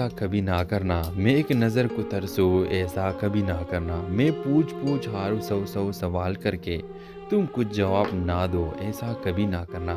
ऐसा कभी ना करना, मैं एक नज़र को तरसूं, ऐसा कभी ना करना। मैं पूछ पूछ हारूं सौ सौ सवाल करके, तुम कुछ जवाब ना दो, ऐसा कभी ना करना।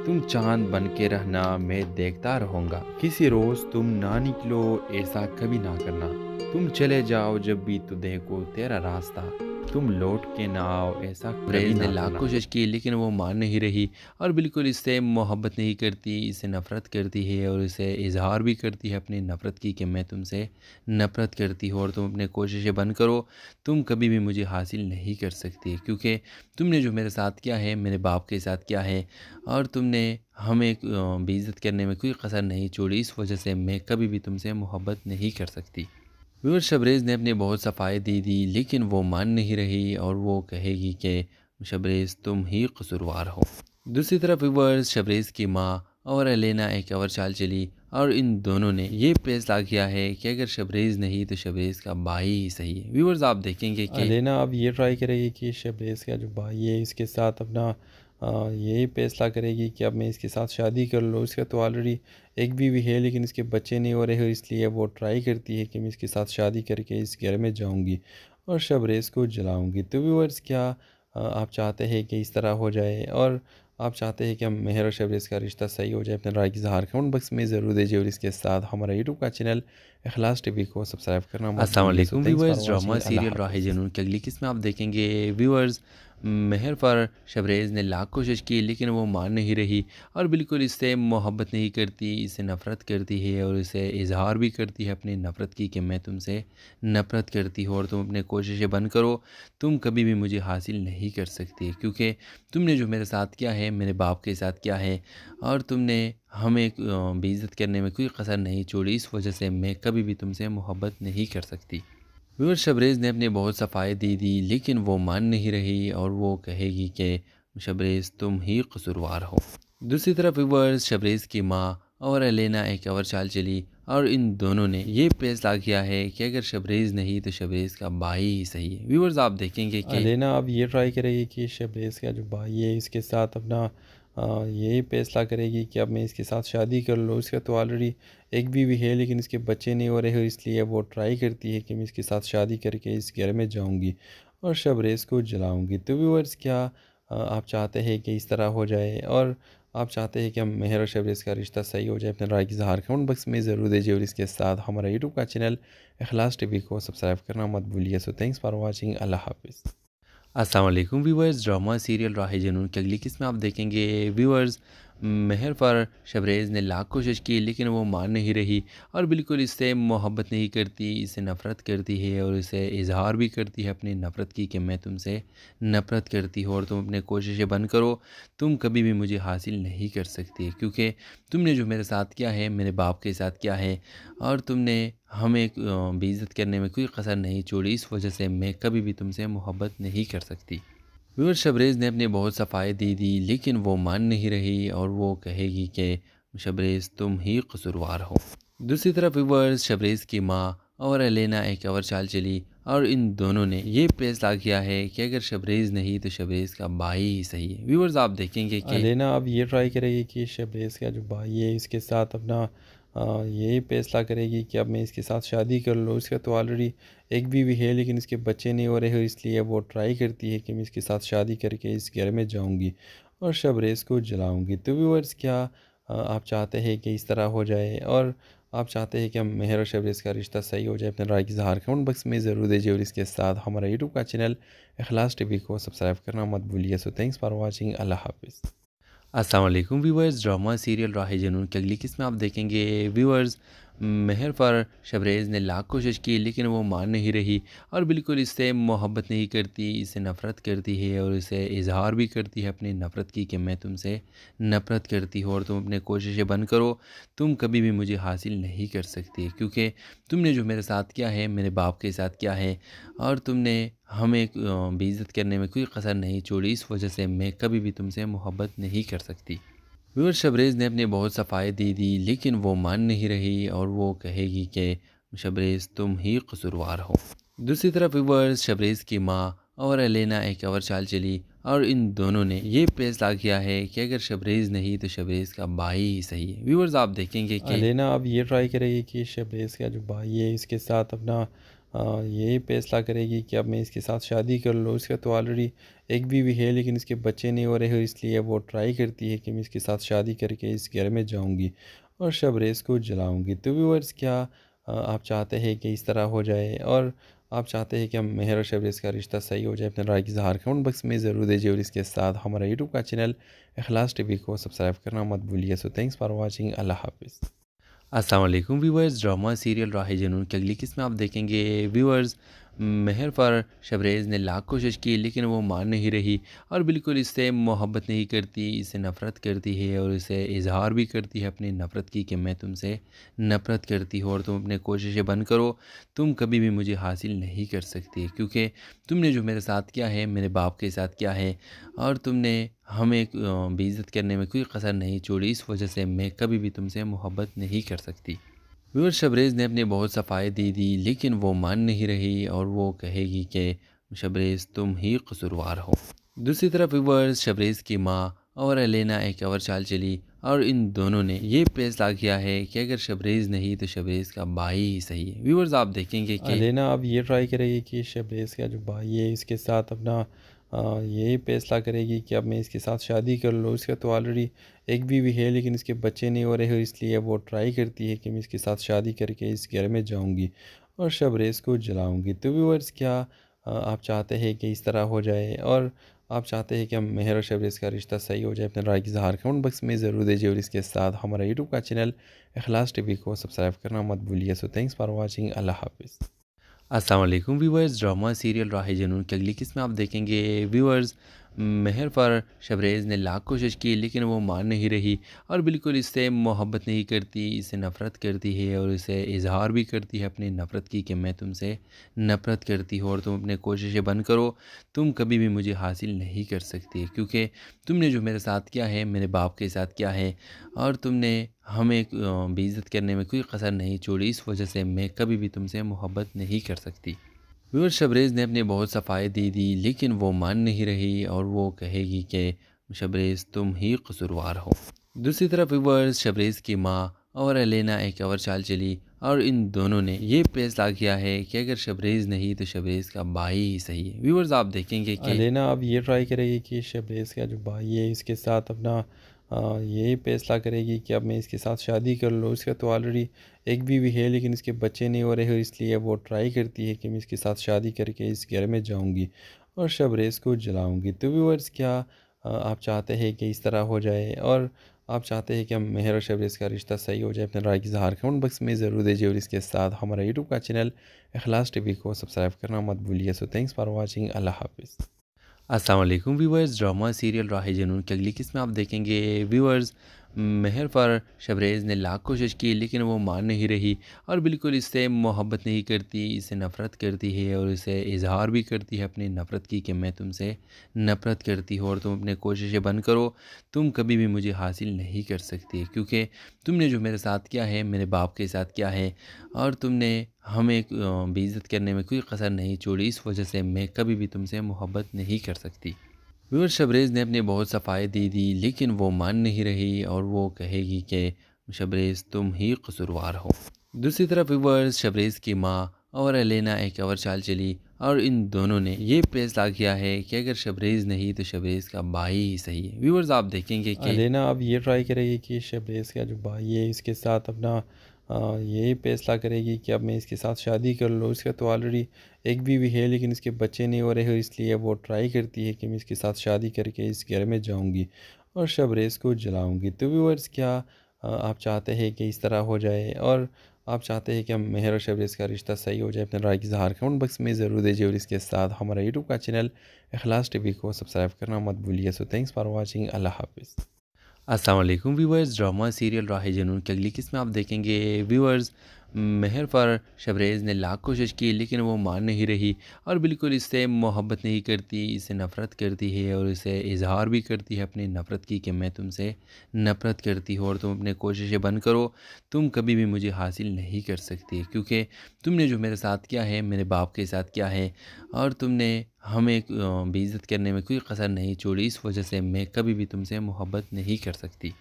तुम चांद बन के रहना, मैं देखता रहूँगा। किसी रोज़ तुम ना निकलो, ऐसा कभी ना करना। तुम चले जाओ जब भी तो देखो तेरा रास्ता, तुम लौट के ना आओ, ऐसा कभी ब्रेज़ ने ना लाख करना। कोशिश की लेकिन वो मान नहीं रही और बिल्कुल इससे मोहब्बत नहीं करती, इससे नफ़रत करती है और इसे इज़हार भी करती है अपनी नफ़रत की कि मैं तुमसे नफ़रत करती हूँ और तुम अपनी कोशिशें बंद करो, तुम कभी भी मुझे हासिल नहीं कर सकती क्योंकि तुमने जो मेरे साथ किया है, मेरे बाप के साथ किया है और तुमने हमें बेइज़्ज़त करने में कोई कसर नहीं छोड़ी, इस वजह से मैं कभी भी तुमसे मोहब्बत नहीं कर सकती। व्यूअर शबरेज़ ने अपनी बहुत सफाई दे दी लेकिन वो मान नहीं रही और वो कहेगी कि शबरेज़ तुम ही कसूरवार हो। दूसरी तरफ व्यूअर्स शबरेज़ की माँ और एलेना एक और चाल चली और इन दोनों ने ये फैसला किया है कि अगर शबरेज़ नहीं तो शबरेज़ का भाई ही सही है। व्यूअर्स आप देखेंगे कि लेना अब ये ट्राई करेगी कि शबरेज़ का जो भाई है इसके साथ अपना यही फैसला करेगी कि अब मैं इसके साथ शादी कर लूँ। इसका तो ऑलरेडी एक बीवी है लेकिन इसके बच्चे नहीं हो रहे हैं, इसलिए वो ट्राई करती है कि मैं इसके साथ शादी करके इस घर में जाऊँगी और शबरेज़ को जलाऊँगी। तो व्यूअर्स क्या आप चाहते हैं कि इस तरह हो जाए और आप चाहते हैं कि हम मेहर और शबरेज़ का रिश्ता सही हो जाए? अपने राय की इज़हार कमेंट बॉक्स में ज़रूर दीजिए और इसके साथ हमारा यूट्यूब का चैनल इखलास टीवी को सब्सक्राइब करना मत अस्सलाम भूलिए। सो वालेकुम thanks for viewers, drama watching. Allah serial राह हाफ़िज़। जनून की अगली किस्त में आप देखेंगे व्यूअर्स मेहर पर शबरेज़ ने लाख कोशिश की लेकिन वो मान नहीं रही और बिल्कुल इससे मोहब्बत नहीं करती, इससे नफ़रत करती है और इसे इज़हार भी करती है अपनी नफ़रत की कि मैं तुमसे नफ़रत करती हूँ और तुम अपनी कोशिशें बंद करो, तुम कभी भी मुझे हासिल नहीं कर सकती क्योंकि तुमने जो मेरे साथ किया है, मेरे बाप के साथ किया है और तुमने हमें बेइज़्ज़त करने में कोई कसर नहीं छोड़ी, इस वजह से मैं कभी भी तुमसे मोहब्बत नहीं कर सकती। व्यूअर शबरेज़ ने अपनी बहुत सफाई दे दी लेकिन वो मान नहीं रही और वो कहेगी कि शबरेज़ तुम ही कसूरवार हो। दूसरी तरफ व्यूअर्स शबरेज़ की माँ और एलेना एक और चाल चली और इन दोनों ने ये फैसला किया है कि अगर शबरेज़ नहीं तो शबरेज़ का भाई ही सही है। व्यूअर्स आप देखेंगे कि लेना अब ये ट्राई करेगी कि शबरेज़ का जो भाई है इसके साथ अपना यही फैसला करेगी कि अब मैं इसके साथ शादी कर लूँ। इसका तो ऑलरेडी एक बीवी है लेकिन इसके बच्चे नहीं हो रहे हैं, इसलिए वो ट्राई करती है कि मैं इसके साथ शादी करके इस घर में जाऊँगी और शबरेज़ को जलाऊँगी। तो व्यूअर्स क्या आप चाहते हैं कि इस तरह हो जाए और आप चाहते हैं कि हम मेहर और शबरेज़ का रिश्ता सही हो जाए? अपने राय की इज़हार कमेंट बॉक्स में ज़रूर दीजिए और इसके साथ हमारा यूट्यूब का चैनल इखलास टीवी को सब्सक्राइब करना मत भूलिए। So thanks for watching. अल्लाह हाफ़िज़। अस्सलाम वालेकुम व्यूअर्स, ड्रामा सीरियल राह जनून की अगली किस्त में आप देखेंगे व्यूअर्स मेहर पर शबरेज़ ने लाख कोशिश की लेकिन वो मान नहीं रही और बिल्कुल इससे मोहब्बत नहीं करती, इससे नफ़रत करती है और इसे इज़हार भी करती है अपनी नफ़रत की कि मैं तुमसे नफ़रत करती हूँ और तुम अपनी कोशिशें बंद करो, तुम कभी भी मुझे हासिल नहीं कर सकती क्योंकि तुमने जो मेरे साथ किया है, मेरे बाप के साथ किया है और तुमने हमें बेइज़्ज़त करने में कोई कसर नहीं छोड़ी, इस वजह से मैं कभी भी तुमसे मोहब्बत नहीं कर सकती। व्यूअर शबरेज़ ने अपनी बहुत सफाई दे दी लेकिन वो मान नहीं रही और वो कहेगी कि शबरेज़ तुम ही कसूरवार हो। दूसरी तरफ व्यूअर्स शबरेज़ की माँ और एलेना एक और चाल चली और इन दोनों ने ये फैसला किया है कि अगर शबरेज़ नहीं तो शबरेज़ का भाई ही सही है। व्यूअर्स आप देखेंगे कि लेना अब ये ट्राई करेगी कि शबरेज़ का जो भाई है इसके साथ अपना यही फैसला करेगी कि अब मैं इसके साथ शादी कर लूँ। इसका तो ऑलरेडी एक बीवी है लेकिन इसके बच्चे नहीं हो रहे हैं, इसलिए वो ट्राई करती है कि मैं इसके साथ शादी करके इस घर में जाऊँगी और शबरेज़ को जलाऊँगी। तो व्यूअर्स क्या आप चाहते हैं कि इस तरह हो जाए और आप चाहते हैं कि हम मेहर और शबरेज़ का रिश्ता सही हो जाए? अपने राय की इज़हार कमेंट बॉक्स में ज़रूर दीजिए और इसके साथ हमारा यूट्यूब का चैनल इखलास टीवी को सब्सक्राइब करना मत भूलिए। So thanks for watching. अल्लाह हाफ़िज़। अस्सलाम वालेकुम व्यूअर्स, ड्रामा सीरियल राह जनून की अगली किस्त में आप देखेंगे व्यूअर्स मेहर पर शबरेज़ ने लाख कोशिश की लेकिन वो मान नहीं रही और बिल्कुल इससे मोहब्बत नहीं करती, इससे नफ़रत करती है और इसे इज़हार भी करती है अपनी नफ़रत की कि मैं तुमसे नफ़रत करती हूँ और तुम अपनी कोशिशें बंद करो, तुम कभी भी मुझे हासिल नहीं कर सकती क्योंकि तुमने जो मेरे साथ किया है, मेरे बाप के साथ किया है और तुमने हमें बेइज़्ज़त करने में कोई कसर नहीं छोड़ी, इस वजह से मैं कभी भी तुमसे मोहब्बत नहीं कर सकती। व्यूअर शबरेज़ ने अपनी बहुत सफाई दे दी लेकिन वो मान नहीं रही और वो कहेगी कि शबरेज़ तुम ही कसूरवार हो। दूसरी तरफ व्यूअर्स शबरेज़ की माँ और एलेना एक और चाल चली और इन दोनों ने ये फैसला किया है कि अगर शबरेज़ नहीं तो शबरेज़ का भाई ही सही है। व्यूअर्स आप देखेंगे कि लेना अब ये ट्राई करेगी कि शबरेज़ का जो भाई है इसके साथ अपना यही फैसला करेगी कि अब मैं इसके साथ शादी कर लूँ। इसका तो ऑलरेडी एक बीवी है लेकिन इसके बच्चे नहीं हो रहे हैं, इसलिए वो ट्राई करती है कि मैं इसके साथ शादी करके इस घर में जाऊंगी और शबरेज़ को जलाऊंगी। तो व्यूअर्स क्या आप चाहते हैं कि इस तरह हो जाए और आप चाहते हैं कि हम मेहर और शबरेज़ का रिश्ता सही हो जाए? अपने राय की इज़हार कमेंट बॉक्स में ज़रूर दीजिए और इसके साथ हमारा यूट्यूब का चैनल इखलास टीवी को सब्सक्राइब करना मत भूलिए। So thanks for watching. अल्लाह हाफिज़। अस्सलाम वालेकुम व्यूअर्स, ड्रामा सीरियल राह जुनून की अगली किस्म आप देखेंगे। व्यूअर्स, मेहर पर शबरेज़ ने लाख कोशिश की लेकिन वो मान नहीं रही और बिल्कुल इससे मोहब्बत नहीं करती, इससे नफ़रत करती है और इसे इजहार भी करती है अपनी नफ़रत की कि मैं तुमसे नफ़रत करती हूँ और तुम अपने कोशिशें बंद करो, तुम कभी भी मुझे हासिल नहीं कर सकती क्योंकि तुमने जो मेरे साथ किया है मेरे बाप के साथ किया है और तुमने हमें बेइज़्ज़त करने में कोई कसर नहीं छोड़ी, इस वजह से मैं कभी भी तुमसे मोहब्बत नहीं कर सकती। व्यूअर, शबरेज़ ने अपनी बहुत सफाई दे दी लेकिन वो मान नहीं रही और वो कहेगी कि शबरेज़ तुम ही कसूरवार हो। दूसरी तरफ व्यूअर्स, शबरेज़ की माँ और एलेना एक और चाल चली और इन दोनों ने ये फैसला किया है कि अगर शबरेज़ नहीं तो शबरेज़ का भाई ही सही है। व्यूअर्स आप देखेंगे कि लेना अब ये ट्राई करेगी कि शबरेज़ का जो भाई है इसके साथ अपना यही फैसला करेगी कि अब मैं इसके साथ शादी कर लूँ। इसका तो ऑलरेडी एक बीवी है लेकिन इसके बच्चे नहीं हो रहे हैं, इसलिए वो ट्राई करती है कि मैं इसके साथ शादी करके इस घर में जाऊंगी और शबरेज़ को जलाऊंगी। तो व्यूअर्स क्या आप चाहते हैं कि इस तरह हो जाए और आप चाहते हैं कि हम मेहर और शबरेज़ का रिश्ता सही हो जाए? अपने राय की इज़हार कमेंट बॉक्स में ज़रूर दीजिए और इसके साथ हमारा यूट्यूब का चैनल इखलास टीवी को सब्सक्राइब करना मत भूलिए। So thanks for watching. अल्लाह हाफिज़। अस्सलाम वालेकुम व्यूअर्स, ड्रामा सीरियल राह जुनून की अगली किस्म आप देखेंगे। व्यूअर्स, मेहर पर शबरेज़ ने लाख कोशिश की लेकिन वो मान नहीं रही और बिल्कुल इससे मोहब्बत नहीं करती, इससे नफ़रत करती है और इसे इजहार भी करती है अपनी नफ़रत की कि मैं तुमसे नफ़रत करती हूँ और तुम अपने कोशिशें बंद करो, तुम कभी भी मुझे हासिल नहीं कर सकती क्योंकि तुमने जो मेरे साथ किया है मेरे बाप के साथ किया है और तुमने हमें बेइज़्ज़त करने में कोई कसर नहीं छोड़ी, इस वजह से मैं कभी भी तुमसे मोहब्बत नहीं कर सकती। व्यूअर, शबरेज़ ने अपनी बहुत सफाई दे दी लेकिन वो मान नहीं रही और वो कहेगी कि शबरेज़ तुम ही कसूरवार हो। दूसरी तरफ व्यूअर्स, शबरेज़ की माँ और एलेना एक और चाल चली और इन दोनों ने ये फैसला किया है कि अगर शबरेज़ नहीं तो शबरेज़ का भाई ही सही है। व्यूअर्स आप देखेंगे कि लेना अब ये ट्राई करेगी कि शबरेज़ का जो भाई है इसके साथ अपना यही फैसला करेगी कि अब मैं इसके साथ शादी कर लूँ। इसका तो ऑलरेडी एक बीवी है लेकिन इसके बच्चे नहीं हो रहे हैं, इसलिए वो ट्राई करती है कि मैं इसके साथ शादी करके इस घर में जाऊंगी और शबरेज़ को जलाऊंगी। तो व्यूअर्स क्या आप चाहते हैं कि इस तरह हो जाए और आप चाहते हैं कि हम मेहर और शबरेज़ का रिश्ता सही हो जाए? अपने राय की इज़हार कमेंट बॉक्स में ज़रूर दीजिए और इसके साथ हमारा यूट्यूब का चैनल इखलास टीवी को सब्सक्राइब करना मत भूलिए। So thanks for watching. अल्लाह हाफिज़। अस्सलाम वालेकुम व्यूअर्स, ड्रामा सीरियल राह जुनून की अगली किस्म आप देखेंगे। व्यूअर्स, मेहर पर शबरेज़ ने लाख कोशिश की लेकिन वो मान नहीं रही और बिल्कुल इससे मोहब्बत नहीं करती, इससे नफ़रत करती है और इसे इजहार भी करती है अपनी नफ़रत की कि मैं तुमसे नफ़रत करती हूँ और तुम अपने कोशिशें बंद करो, तुम कभी भी मुझे हासिल नहीं कर सकती क्योंकि तुमने जो मेरे साथ किया है मेरे बाप के साथ किया है और तुमने हमें बेइज़्ज़त करने में कोई कसर नहीं छोड़ी, इस वजह से मैं कभी भी तुमसे मोहब्बत नहीं कर सकती। व्यूअर, शबरेज़ ने अपनी बहुत सफाई दे दी लेकिन वो मान नहीं रही और वो कहेगी कि शबरेज़ तुम ही कसूरवार हो। दूसरी तरफ व्यूअर्स, शबरेज़ की माँ और एलेना एक और चाल चली और इन दोनों ने ये फैसला किया है कि अगर शबरेज़ नहीं तो शबरेज़ का भाई ही सही है। व्यूअर्स आप देखेंगे कि लेना अब ये ट्राई करेगी कि शबरेज़ का जो भाई है इसके साथ अपना यही फैसला करेगी कि अब मैं इसके साथ शादी कर लूँ। इसका तो ऑलरेडी एक बीवी है लेकिन इसके बच्चे नहीं हो रहे हैं, इसलिए वो ट्राई करती है कि मैं इसके साथ शादी करके इस घर में जाऊंगी और शबरेज़ को जलाऊंगी। तो व्यूअर्स क्या आप चाहते हैं कि इस तरह हो जाए और आप चाहते हैं कि हम मेहर और शबरेज़ का रिश्ता सही हो जाए? अपने राय की इज़हार कमेंट बॉक्स में ज़रूर दीजिए और इसके साथ हमारा यूट्यूब का चैनल इखलास टीवी को सब्सक्राइब करना मत भूलिए। So thanks for watching. अल्लाह हाफिज़। अस्सलाम वालेकुम व्यूअर्स, ड्रामा सीरियल राह जुनून की अगली किस्म आप देखेंगे। व्यूअर्स, महर फर शबरेज़ ने लाख कोशिश की लेकिन वो मान नहीं रही और बिल्कुल इससे मोहब्बत नहीं करती, इससे नफ़रत करती है और इसे इज़हार भी करती है अपनी नफ़रत की कि मैं तुमसे नफ़रत करती हूँ और तुम अपनी कोशिशें बंद करो, तुम कभी भी मुझे हासिल नहीं कर सकती क्योंकि तुमने जो मेरे साथ किया है, मेरे बाप के साथ किया है और तुमने हमें बेइज़्ज़त करने में कोई कसर नहीं छोड़ी, इस वजह से मैं कभी भी तुमसे मोहब्बत नहीं कर सकती।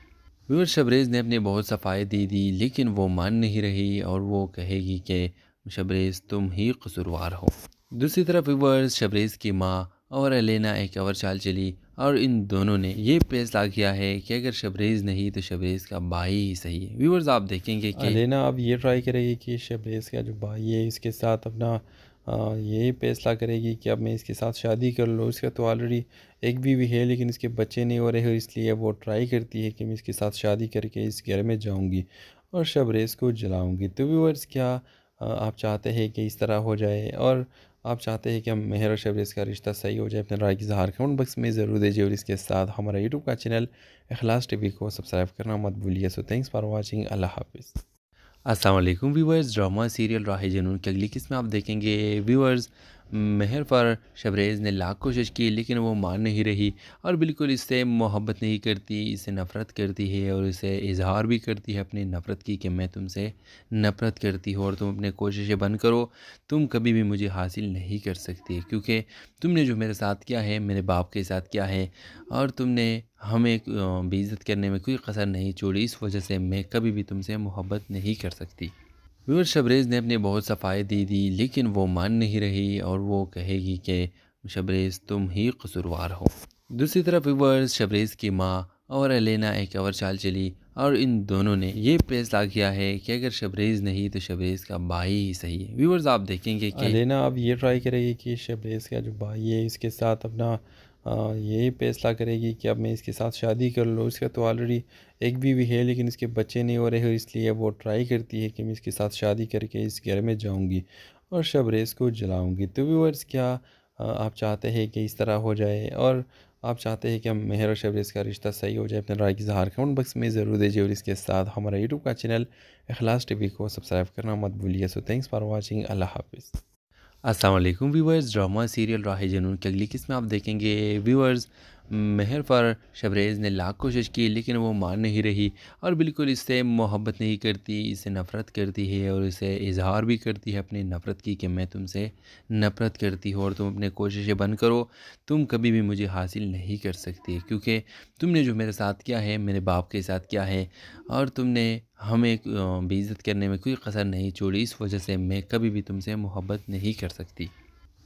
व्यूअर शबरेज़ ने अपनी बहुत सफाई दे दी लेकिन वो मान नहीं रही और वो कहेगी कि शबरेज़ तुम ही कसूरवार हो। दूसरी तरफ व्यूअर्स शबरेज़ की माँ और एलेना एक और चाल चली और इन दोनों ने ये फैसला किया है कि अगर शबरेज़ नहीं तो शबरेज़ का भाई ही सही है। व्यूअर्स आप देखेंगे कि लेना अब ये ट्राई करेगी कि शबरेज़ का जो भाई है इसके साथ अपना यही फैसला करेगी कि अब मैं इसके साथ शादी कर लूँ। इसका तो ऑलरेडी एक बीवी है लेकिन इसके बच्चे नहीं हो रहे, इसलिए वो ट्राई करती है कि मैं इसके साथ शादी करके इस घर में जाऊंगी और शबरेज़ को जलाऊंगी। तो व्यूअर्स क्या आप चाहते हैं कि इस तरह हो जाए और आप चाहते हैं कि हम मेहर और शबरेज़ का रिश्ता सही हो जाए? अपने राय की इज़हार कमेंट बॉक्स में ज़रूर दीजिए और इसके साथ हमारा यूट्यूब का चैनल इखलास टीवी को सब्सक्राइब करना मत भूलिए। So thanks for watching. अल्लाह हाफिज़। अस्सलाम वालेकुम व्यूअर्स, ड्रामा सीरियल राह जुनून की अगली किस्म आप देखेंगे। व्यूअर्स महर फर शबरेज़ ने लाख कोशिश की लेकिन वो मान नहीं रही और बिल्कुल इससे मोहब्बत नहीं करती, इससे नफ़रत करती है और इसे इज़हार भी करती है अपनी नफ़रत की कि मैं तुमसे नफ़रत करती हूँ और तुम अपनी कोशिशें बंद करो, तुम कभी भी मुझे हासिल नहीं कर सकती क्योंकि तुमने जो मेरे साथ किया है, मेरे बाप के साथ किया है और तुमने हमें बेइज़्ज़त करने में कोई कसर नहीं छोड़ी, इस वजह से मैं कभी भी तुमसे मोहब्बत नहीं कर सकती। व्यूअर शबरेज़ ने अपनी बहुत सफाई दे दी लेकिन वो मान नहीं रही और वो कहेगी कि शबरेज़ तुम ही कसूरवार हो। दूसरी तरफ व्यूअर्स शबरेज़ की माँ और एलेना एक और चाल चली और इन दोनों ने ये फैसला किया है कि अगर शबरेज़ नहीं तो शबरेज़ का भाई ही सही है। व्यूअर्स आप देखेंगे कि लेना अब ये ट्राई करेगी कि शबरेज़ का जो भाई है इसके साथ अपना यही फैसला करेगी कि अब मैं इसके साथ शादी कर लूँ। इसका तो ऑलरेडी एक बीवी है लेकिन इसके बच्चे नहीं हो रहे, इसलिए वो ट्राई करती है कि मैं इसके साथ शादी करके इस घर में जाऊंगी और शबरेज़ को जलाऊंगी। तो व्यूअर्स क्या आप चाहते हैं कि इस तरह हो जाए और आप चाहते हैं कि हम मेहर और शबरेज़ का रिश्ता सही हो जाए? अपने राय की इज़हार कमेंट बॉक्स में ज़रूर दीजिए और इसके साथ हमारा यूट्यूब का चैनल इखलास टीवी को सब्सक्राइब करना मत भूलिए। So thanks for watching. अल्लाह हाफिज़। अस्सलाम वालेकुम व्यूअर्स, ड्रामा सीरियल राह जुनून की अगली किस्म आप देखेंगे। व्यूअर्स महर फर शबरेज़ ने लाख कोशिश की लेकिन वो मान नहीं रही और बिल्कुल इससे मोहब्बत नहीं करती, इससे नफ़रत करती है और इसे इज़हार भी करती है अपनी नफ़रत की कि मैं तुमसे नफ़रत करती हूँ और तुम अपनी कोशिशें बंद करो, तुम कभी भी मुझे हासिल नहीं कर सकती क्योंकि तुमने जो मेरे साथ किया है, मेरे बाप के साथ किया है और तुमने हमें बेइज़्ज़त करने में कोई कसर नहीं छोड़ी, इस वजह से मैं कभी भी तुमसे मोहब्बत नहीं कर सकती।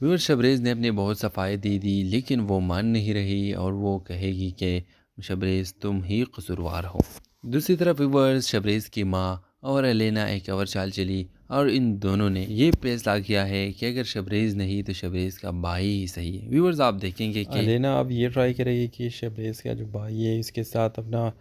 व्यूअर शबरेज़ ने अपनी बहुत सफाई दे दी लेकिन वो मान नहीं रही और वो कहेगी कि शबरेज़ तुम ही कसूरवार हो। दूसरी तरफ व्यूअर्स शबरेज़ की माँ और एलेना एक और चाल चली और इन दोनों ने ये फैसला किया है कि अगर शबरेज़ नहीं तो शबरेज़ का भाई ही सही है। व्यूअर्स आप देखेंगे कि लेना अब ये ट्राई करेगी कि शबरेज़ का जो भाई है इसके साथ अपना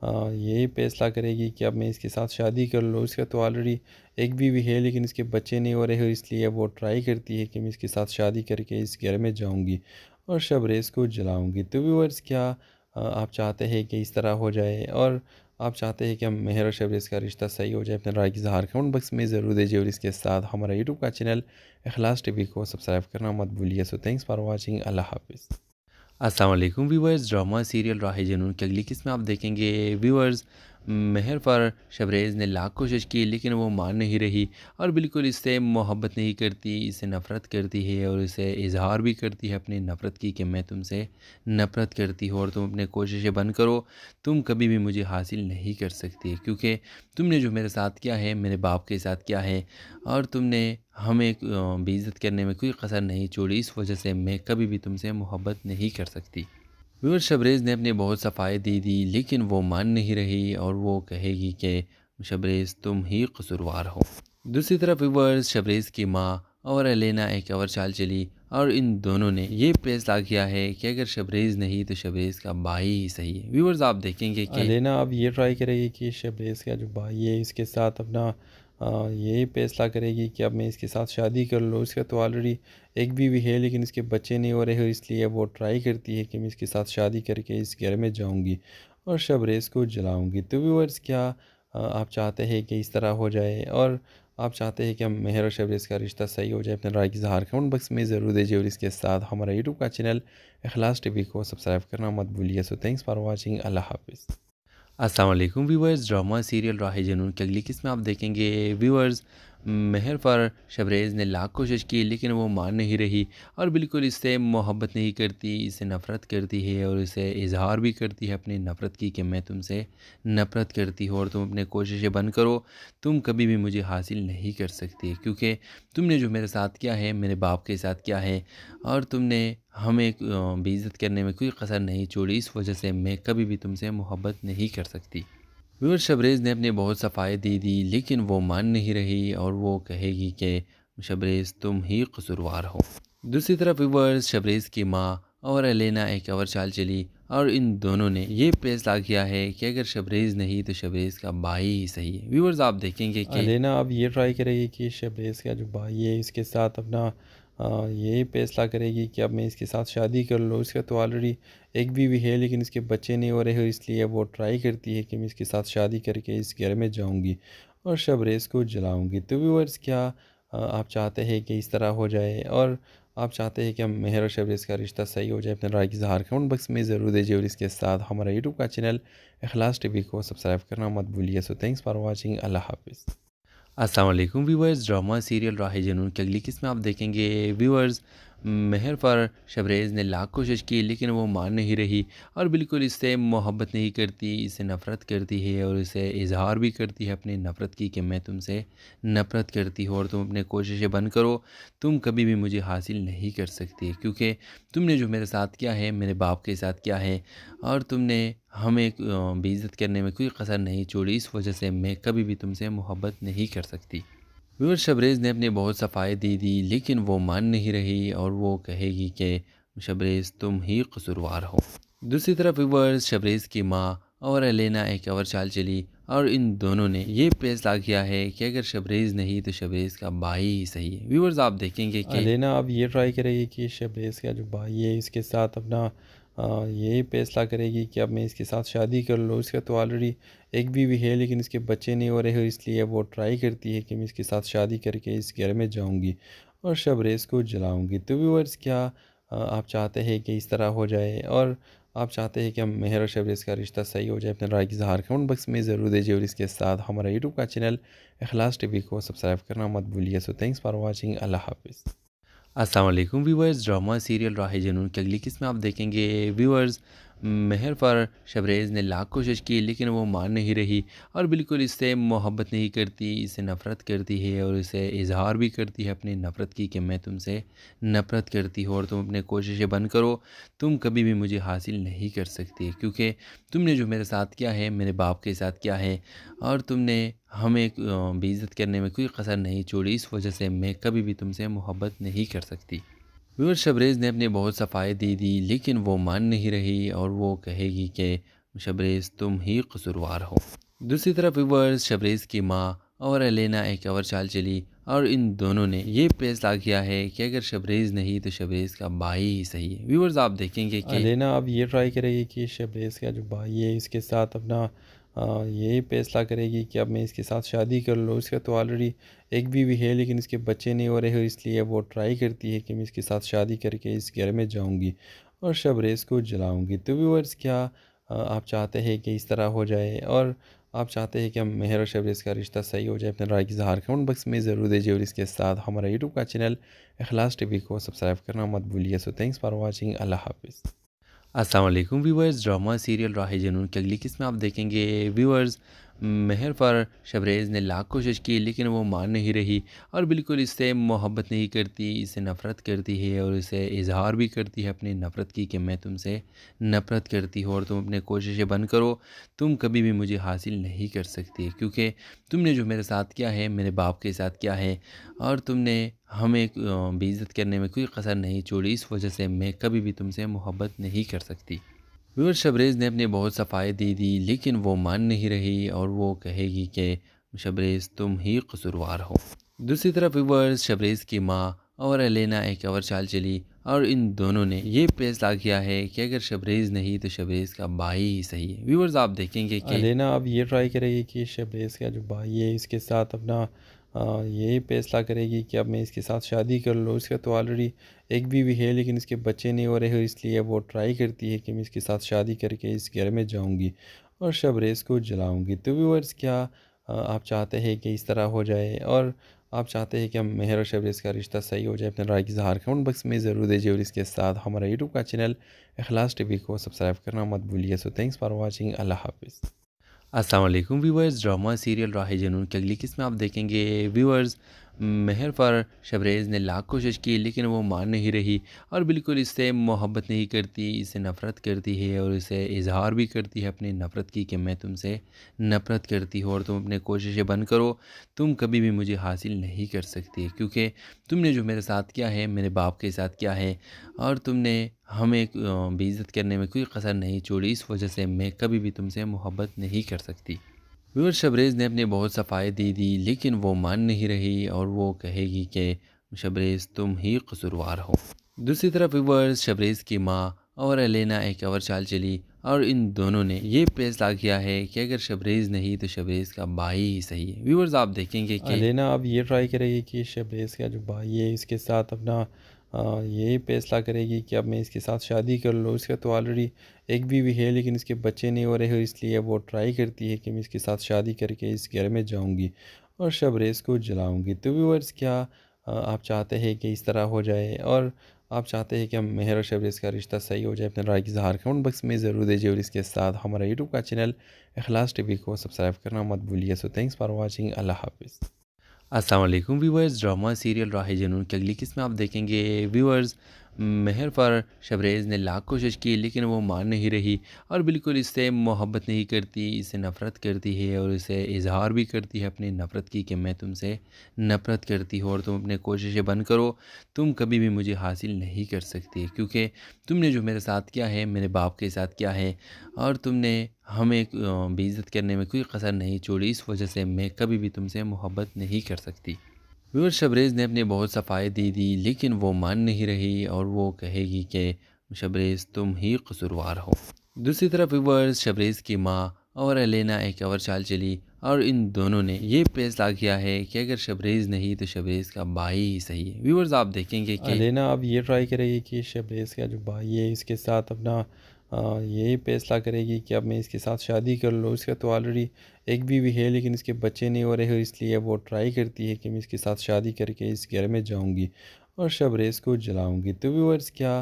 यही फैसला करेगी कि अब मैं इसके साथ शादी कर लूँ। इसका तो ऑलरेडी एक बीवी है लेकिन इसके बच्चे नहीं हो रहे, इसलिए वो ट्राई करती है कि मैं इसके साथ शादी करके इस घर में जाऊंगी और शबरेज़ को जलाऊंगी। तो व्यूअर्स क्या आप चाहते हैं कि इस तरह हो जाए और आप चाहते हैं कि हम मेहर और शबरेज़ का रिश्ता सही हो जाए? अपने राय की इज़हार कमेंट बॉक्स में ज़रूर दीजिए और इसके साथ हमारा यूट्यूब का चैनल इखलास टीवी को सब्सक्राइब करना मत भूलिए। So thanks for watching. अल्लाह हाफिज़। अस्सलाम वालेकुम व्यूअर्स, ड्रामा सीरियल राह जुनून की अगली किस्म आप देखेंगे। व्यूअर्स महर फर शबरेज़ ने लाख कोशिश की लेकिन वो मान नहीं रही और बिल्कुल इससे मोहब्बत नहीं करती, इससे नफ़रत करती है और इसे इज़हार भी करती है अपनी नफ़रत की कि मैं तुमसे नफ़रत करती हूँ और तुम अपनी कोशिशें बंद करो, तुम कभी भी मुझे हासिल नहीं कर सकती क्योंकि तुमने जो मेरे साथ किया है, मेरे बाप के साथ किया है और तुमने हमें बेइज़्ज़त करने में कोई कसर नहीं छोड़ी, इस वजह से मैं कभी भी तुमसे मोहब्बत नहीं कर सकती। व्यूअर शबरेज़ ने अपनी बहुत सफाई दे दी लेकिन वो मान नहीं रही और वो कहेगी कि शबरेज़ तुम ही कसूरवार हो। दूसरी तरफ व्यूअर्स शबरेज़ की माँ और एलेना एक और चाल चली और इन दोनों ने ये फैसला किया है कि अगर शबरेज़ नहीं तो शबरेज़ का भाई ही सही है। व्यूअर्स आप देखेंगे कि लेना अब ये ट्राई करेगी कि शबरेज़ का जो भाई है इसके साथ अपना यही फैसला करेगी कि अब मैं इसके साथ शादी कर लूँ। इसका तो ऑलरेडी एक बीवी है लेकिन इसके बच्चे नहीं हो रहे, इसलिए वो ट्राई करती है कि मैं इसके साथ शादी करके इस घर में जाऊंगी और शबरेज़ को जलाऊंगी। तो व्यूअर्स क्या आप चाहते हैं कि इस तरह हो जाए और आप चाहते हैं कि हम मेहर और शबरेज़ का रिश्ता सही हो जाए, अपने राय की इज़हार कमेंट बॉक्स में ज़रूर दीजिए और इसके साथ हमारा यूट्यूब का चैनल इखलास टीवी को सब्सक्राइब करना मत भूलिए। So thanks for watching. अल्लाह हाफ़िज़। अस्सलाम वालेकुम व्यूअर्स, ड्रामा सीरियल राह जुनून की अगली किस्म आप देखेंगे व्यूअर्स। मेहर पर शबरेज़ ने लाख कोशिश की लेकिन वो मान नहीं रही और बिल्कुल इससे मोहब्बत नहीं करती, इससे नफ़रत करती है और इसे इजहार भी करती है अपनी नफ़रत की कि मैं तुमसे नफ़रत करती हूँ और तुम अपने कोशिशें बंद करो, तुम कभी भी मुझे हासिल नहीं कर सकती क्योंकि तुमने जो मेरे साथ किया है मेरे बाप के साथ किया है और तुमने हमें बेइज़्ज़त करने में कोई कसर नहीं छोड़ी, इस वजह से मैं कभी भी तुमसे मोहब्बत नहीं कर सकती। व्यूअर शबरेज़ ने अपनी बहुत सफाई दे दी लेकिन वो मान नहीं रही और वो कहेगी कि शबरेज़ तुम ही कसूरवार हो। दूसरी तरफ व्यूअर्स शबरेज़ की माँ और एलेना एक और चाल चली और इन दोनों ने ये फैसला किया है कि अगर शबरेज़ नहीं तो शबरेज़ का भाई ही सही है। व्यूअर्स आप देखेंगे कि लेना अब ये ट्राई करेगी कि शबरेज़ का जो भाई है इसके साथ अपना ये फैसला करेगी कि अब मैं इसके साथ शादी कर लूँ। इसका तो ऑलरेडी एक बीवी है लेकिन इसके बच्चे नहीं हो रहे हैं, इसलिए वो ट्राई करती है कि मैं इसके साथ शादी करके इस घर में जाऊँगी और शबरेज़ को जलाऊँगी। तो व्यूअर्स क्या आप चाहते हैं कि इस तरह हो जाए और आप चाहते हैं कि हम मेहर और शबरेज़ का रिश्ता सही हो जाए, अपने राय की इज़हार कमेंट बॉक्स में ज़रूर दीजिए और इसके साथ हमारा यूट्यूब का चैनल इखलास टीवी को सब्सक्राइब करना मत भूलिए। So thanks for watching. अल्लाह हाफ़िज़। अस्सलाम वालेकुम व्यूअर्स, ड्रामा सीरियल राह जुनून की अगली किस्म आप देखेंगे व्यूअर्स। मेहर पर शबरेज़ ने लाख कोशिश की लेकिन वो मान नहीं रही और बिल्कुल इससे मोहब्बत नहीं करती, इससे नफ़रत करती है और इसे इजहार भी करती है अपनी नफ़रत की कि मैं तुमसे नफ़रत करती हूँ और तुम अपने कोशिशें बंद करो, तुम कभी भी मुझे हासिल नहीं कर सकती क्योंकि तुमने जो मेरे साथ किया है मेरे बाप के साथ किया है और तुमने हमें बेइज़्ज़त करने में कोई कसर नहीं छोड़ी, इस वजह से मैं कभी भी तुमसे मोहब्बत नहीं कर सकती। व्यूअर शबरेज़ ने अपनी बहुत सफाई दे दी लेकिन वो मान नहीं रही और वो कहेगी कि शबरेज़ तुम ही कसूरवार हो। दूसरी तरफ व्यूअर्स शबरेज़ की माँ और एलेना एक और चाल चली और इन दोनों ने ये फैसला किया है कि अगर शबरेज़ नहीं तो शबरेज़ का भाई ही सही है। व्यूअर्स आप देखेंगे कि लेना अब ये ट्राई करेगी कि शबरेज़ का जो भाई है इसके साथ अपना ये फैसला करेगी कि अब मैं इसके साथ शादी कर लूँ। इसका तो ऑलरेडी एक बीवी है लेकिन इसके बच्चे नहीं हो रहे हैं, इसलिए वो ट्राई करती है कि मैं इसके साथ शादी करके इस घर में जाऊँगी और शबरेज़ को जलाऊँगी। तो व्यूअर्स क्या आप चाहते हैं कि इस तरह हो जाए और आप चाहते हैं कि हम मेहर और शबरेज़ का रिश्ता सही हो जाए, अपने राय की इज़हार कमेंट बॉक्स में ज़रूर दीजिए और इसके साथ हमारा यूट्यूब का चैनल इखलास टीवी को सब्सक्राइब करना मत भूलिए। So thanks for watching. अल्लाह हाफ़िज़। अस्सलाम वालेकुम व्यूअर्स, ड्रामा सीरियल राह जुनून की अगली किस्म आप देखेंगे व्यूअर्स। मेहर पर शबरेज़ ने लाख कोशिश की लेकिन वो मान नहीं रही और बिल्कुल इससे मोहब्बत नहीं करती, इससे नफ़रत करती है और इसे इजहार भी करती है अपनी नफ़रत की कि मैं तुमसे नफ़रत करती हूँ और तुम अपने कोशिशें बंद करो, तुम कभी भी मुझे हासिल नहीं कर सकती क्योंकि तुमने जो मेरे साथ किया है मेरे बाप के साथ किया है और तुमने हमें बेइज़्ज़त करने में कोई कसर नहीं छोड़ी, इस वजह से मैं कभी भी तुमसे मोहब्बत नहीं कर सकती। व्यूअर शबरेज़ ने अपनी बहुत सफाई दे दी लेकिन वो मान नहीं रही और वो कहेगी कि शबरेज़ तुम ही कसूरवार हो। दूसरी तरफ व्यूअर्स शबरेज़ की माँ और एलेना एक और चाल चली और इन दोनों ने ये फैसला किया है कि अगर शबरेज़ नहीं तो शबरेज़ का भाई ही सही है। व्यूअर्स आप देखेंगे कि लेना अब ये ट्राई करेगी कि शबरेज़ का जो भाई है इसके साथ अपना ये फैसला करेगी कि अब मैं इसके साथ शादी कर लूँ। इसका तो ऑलरेडी एक बीवी है लेकिन इसके बच्चे नहीं हो रहे हैं, इसलिए वो ट्राई करती है कि मैं इसके साथ शादी करके इस घर में जाऊँगी और शबरेज़ को जलाऊँगी। तो व्यूअर्स क्या आप चाहते हैं कि इस तरह हो जाए और आप चाहते हैं कि हम मेहर और शबरेज़ का रिश्ता सही हो जाए, अपने राय की इज़हार कमेंट बॉक्स में ज़रूर दीजिए और इसके साथ हमारा यूट्यूब का चैनल इखलास टीवी को सब्सक्राइब करना मत भूलिए। So thanks for watching. अल्लाह हाफ़िज़। अस्सलाम वालेकुम व्यूअर्स, ड्रामा सीरियल राह जुनून की अगली किस्म आप देखेंगे व्यूअर्स। मेहर पर शबरेज़ ने लाख कोशिश की लेकिन वो मान नहीं रही और बिल्कुल इससे मोहब्बत नहीं करती, इससे नफ़रत करती है और इसे इजहार भी करती है अपनी नफ़रत की कि मैं तुमसे नफ़रत करती हूँ और तुम अपने कोशिशें बंद करो, तुम कभी भी मुझे हासिल नहीं कर सकती क्योंकि तुमने जो मेरे साथ किया है मेरे बाप के साथ किया है और तुमने हमें बेइज़्ज़त करने में कोई कसर नहीं छोड़ी, इस वजह से मैं कभी भी तुमसे मोहब्बत नहीं कर सकती। व्यूअर शबरेज़ ने अपनी बहुत सफाई दे दी लेकिन वो मान नहीं रही और वो कहेगी कि शबरेज़ तुम ही कसूरवार हो। दूसरी तरफ व्यूअर्स शबरेज़ की माँ और एलेना एक और चाल चली और इन दोनों ने ये फैसला किया है कि अगर शबरेज़ नहीं तो शबरेज़ का भाई ही सही है। व्यूअर्स आप देखेंगे कि लेना अब ये ट्राई करेगी कि शबरेज़ का जो भाई है इसके साथ अपना यही फैसला करेगी कि अब मैं इसके साथ शादी कर लूँ। इसका तो ऑलरेडी एक बीवी है लेकिन इसके बच्चे नहीं हो रहे, इसलिए वो ट्राई करती है कि मैं इसके साथ शादी करके इस घर में जाऊँगी और शबरेज़ को जलाऊँगी। तो व्यूअर्स, क्या आप चाहते हैं कि इस तरह हो जाए और आप चाहते हैं कि हम मेहर और शबरेज़ का रिश्ता सही हो जाए? अपने राय की इज़हार कमेंट बॉक्स में ज़रूर दीजिए और इसके साथ हमारा यूट्यूब का चैनल इखलास टीवी को सब्सक्राइब करना मत भूलिए। So thanks for watching. अल्लाह हाफ़िज़। अस्सलाम वालेकुम व्यूअर्स, ड्रामा सीरियल राह जुनून की अगली किस्म आप देखेंगे। व्यूअर्स, मेहर फर शबरेज़ ने लाख कोशिश की लेकिन वो मान नहीं रही और बिल्कुल इससे मोहब्बत नहीं करती, इससे नफ़रत करती है और इसे इजहार भी करती है अपनी नफ़रत की कि मैं तुमसे नफ़रत करती हूँ और तुम अपनी कोशिशें बंद करो, तुम कभी भी मुझे हासिल नहीं कर सकती, क्योंकि तुमने जो मेरे साथ किया है मेरे बाप के साथ किया है और तुमने हमें बेइज़्ज़त करने में कोई कसर नहीं छोड़ी। इस वजह से मैं कभी भी तुमसे मोहब्बत नहीं कर सकती। व्यूअर, शबरेज़ ने अपनी बहुत सफाई दे दी लेकिन वो मान नहीं रही और वो कहेगी कि शबरेज़ तुम ही कसूरवार हो। दूसरी तरफ व्यूअर्स, शबरेज़ की माँ और एलेना एक और चाल चली और इन दोनों ने ये फैसला किया है कि अगर शबरेज़ नहीं तो शबरेज़ का भाई ही सही है। व्यूअर्स, आप देखेंगे कि लेना अब ये ट्राई करेगी कि शबरेज़ का जो भाई है इसके साथ अपना यही फैसला करेगी कि अब मैं इसके साथ शादी कर लूँ। इसका तो ऑलरेडी एक बीवी है लेकिन इसके बच्चे नहीं हो रहे, इसलिए वो ट्राई करती है कि मैं इसके साथ शादी करके इस घर में जाऊँगी और शबरेज़ को जलाऊँगी। तो व्यूअर्स, क्या आप चाहते हैं कि इस तरह हो जाए और आप चाहते हैं कि हम मेहर और शबरेज़ का रिश्ता सही हो जाए? अपने राय की इज़हार कमेंट बॉक्स में ज़रूर दीजिए और इसके साथ हमारा यूट्यूब का चैनल इखलास टीवी को सब्सक्राइब करना मत भूलिए। So thanks for watching. अल्लाह हाफ़िज़। अस्सलाम वालेकुम व्यूअर्स, ड्रामा सीरियल राह जुनून की अगली किस्म आप देखेंगे। व्यूअर्स, मेहर फर शबरेज़ ने लाख कोशिश की लेकिन वो मान नहीं रही और बिल्कुल इससे मोहब्बत नहीं करती, इससे नफ़रत करती है और इसे इजहार भी करती है अपनी नफ़रत की कि मैं तुमसे नफ़रत करती हूँ और तुम अपनी कोशिशें बंद करो, तुम कभी भी मुझे हासिल नहीं कर सकती, क्योंकि तुमने जो मेरे साथ किया है मेरे बाप के साथ किया है और तुमने हमें बेइज़्ज़त करने में कोई कसर नहीं छोड़ी। इस वजह से मैं कभी भी तुमसे मोहब्बत नहीं कर सकती। व्यूअर, शबरेज़ ने अपनी बहुत सफाई दे दी लेकिन वो मान नहीं रही और वो कहेगी कि शबरेज़ तुम ही कसूरवार हो। दूसरी तरफ व्यूअर्स, शबरेज़ की माँ और एलेना एक और चाल चली और इन दोनों ने ये फैसला किया है कि अगर शबरेज़ नहीं तो शबरेज़ का भाई ही सही है। व्यूअर्स, आप देखेंगे कि लेना अब ये ट्राई करेगी कि शबरेज़ का जो भाई है इसके साथ अपना यही फैसला करेगी कि अब मैं इसके साथ शादी कर लूँ। इसका तो ऑलरेडी एक बीवी है लेकिन इसके बच्चे नहीं हो रहे, इसलिए वो ट्राई करती है कि मैं इसके साथ शादी करके इस घर में जाऊँगी और शबरेज़ को जलाऊँगी। तो व्यूअर्स, क्या